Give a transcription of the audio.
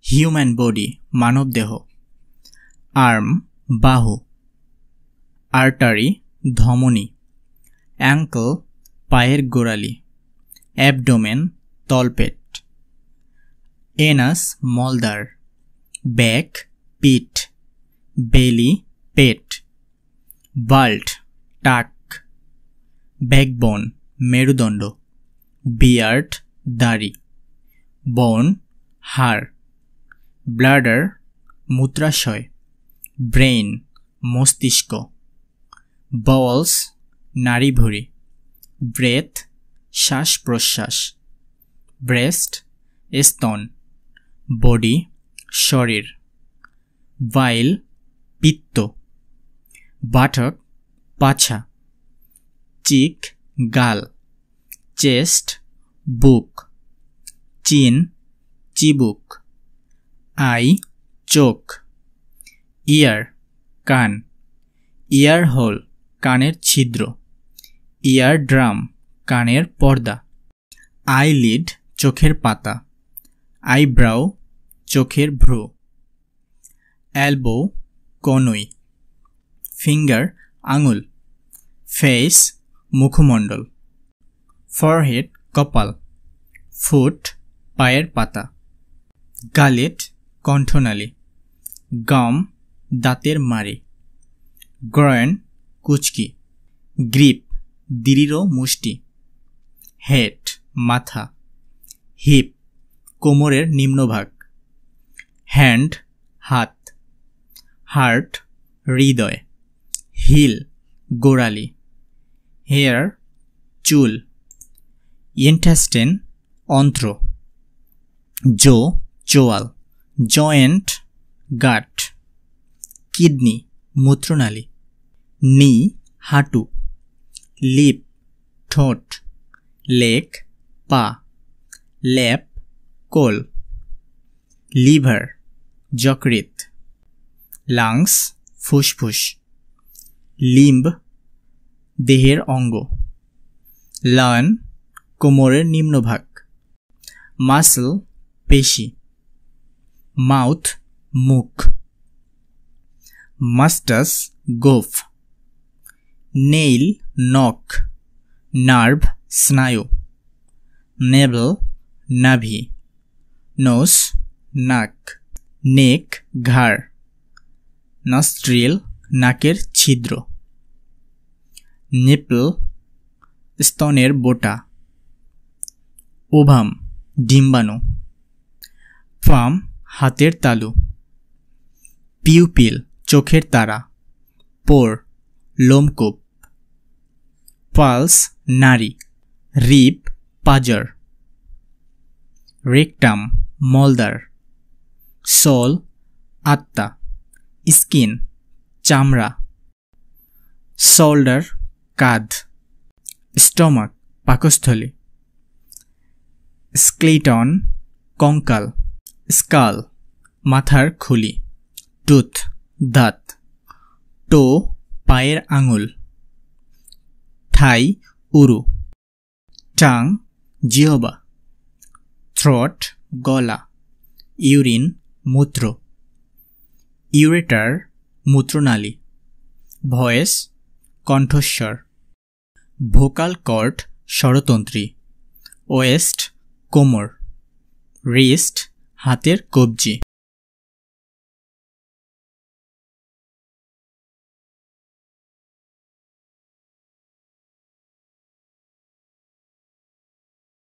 Human body মানব দেহ। Arm বাহু, artery ধমনী, অ্যাঙ্কল পায়ের গোড়ালি, অ্যাবডোমেন তলপেট, এনাস মলদ্বার, ব্যাক পিঠ, বেলি পেট, বাল্ট টাক, ব্যাকবোন মেরুদণ্ড, বিয়ার্ড দাড়ি, বোন হাড়, ব্লাডার মূত্রাশয়, ব্রেইন মস্তিষ্ক, বলস নাড়িভুঁড়ি, ব্রেথ শ্বাস প্রশ্বাস, ব্রেস্ট স্তন, বডি শরীর, বাইল পিত্ত, বাটক পাছা, চিক গাল, চেস্ট বুক, চিন চিবুক, আই চোখ, ইয়ার কান, ইয়ার হোল কানের ছিদ্র, ইয়ার ড্রাম কানের পর্দা, আইলিড চোখের পাতা, আইব্রাউ চোখের ভ্রু, এলবো কনুই, ফিঙ্গার আঙুল, ফেস মুখমণ্ডল, ফরহেড কপাল, ফুট পায়ের পাতা, গালেট কণ্ঠনালী, গাম দাঁতের মাড়ি, গ্রয়েন কুচকি, গ্রিপ দৃঢ় মুষ্টি, হেড মাথা, হিপ কোমরের নিম্নভাগ, হ্যান্ড হাত, হার্ট হৃদয়, হিল গোড়ালি, হেয়ার চুল, ইন্টেস্টাইন অন্ত্র, জো চোয়াল, জয়েন্ট গাট, কিডনি মূত্রনালী, নি হাঁটু, লিপ ঠোঁট, লেগ পা, ল্যাপ কোল, লিভার যকৃৎ, লাংস ফুসফুস, লিম্ব দেহের অঙ্গ, লার্ন কোমরের নিম্নভাগ, মাসল পেশি, মাউথ মুখ, মাস্টাস গোফ, নেইল নখ, নার্ভ স্নায়ু, নেভেল নাভি, নোস নাক, নেক ঘাড়, নস্ট্রিল নাকের ছিদ্র, নিপল স্তনের বোটা, ওভাম ডিম্বাণু, পাম হাতের তালু, পিউপিল চোখের তারা, পোর লোমকূপ, পালস নাড়ি, রিব পাঁজর, রেকটাম মলদ্বার, সোল আত্মা, স্কিন চামড়া, শোল্ডার কাঁধ, স্টমাক পাকস্থলী, স্কেলেটন কঙ্কাল, স্কাল মাথার খুলি, টুথ দাঁত, টো পায়ের আঙুল, থাই উরু, টাং জিহ্বা, থ্রোট গলা, ইউরিন মূত্র, ইউরেটার মূত্রনালী, ভয়েস কণ্ঠস্বর, ভোকাল কর্ড স্বরতন্ত্রী, ওয়েস্ট কোমর, রিস্ট হাতের কবজি।